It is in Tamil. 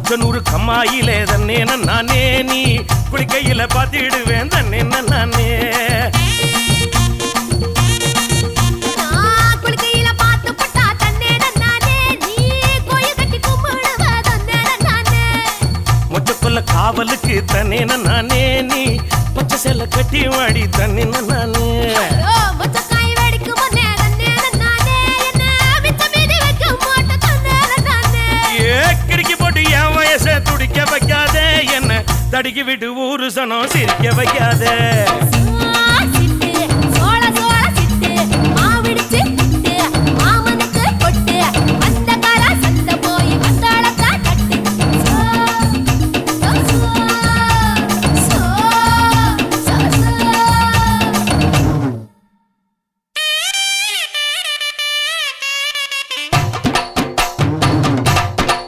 குச்சனூரு கம்மாயிலே தன்னே நானே நீ குளிக்கையில பாத்திடுவேன் தன்னே நானே மொச்சக்குள்ள காவலுக்கு தன்னே நானே நீ பச்சை செல்ல கட்டி வாடி தன்னே நானே கிடுக்கி போட்டு என் வயசை துடிக்க வைக்காதே என்ன தடுக்கி விட்டு ஊரு சனம் சிரிக்க வைக்காதே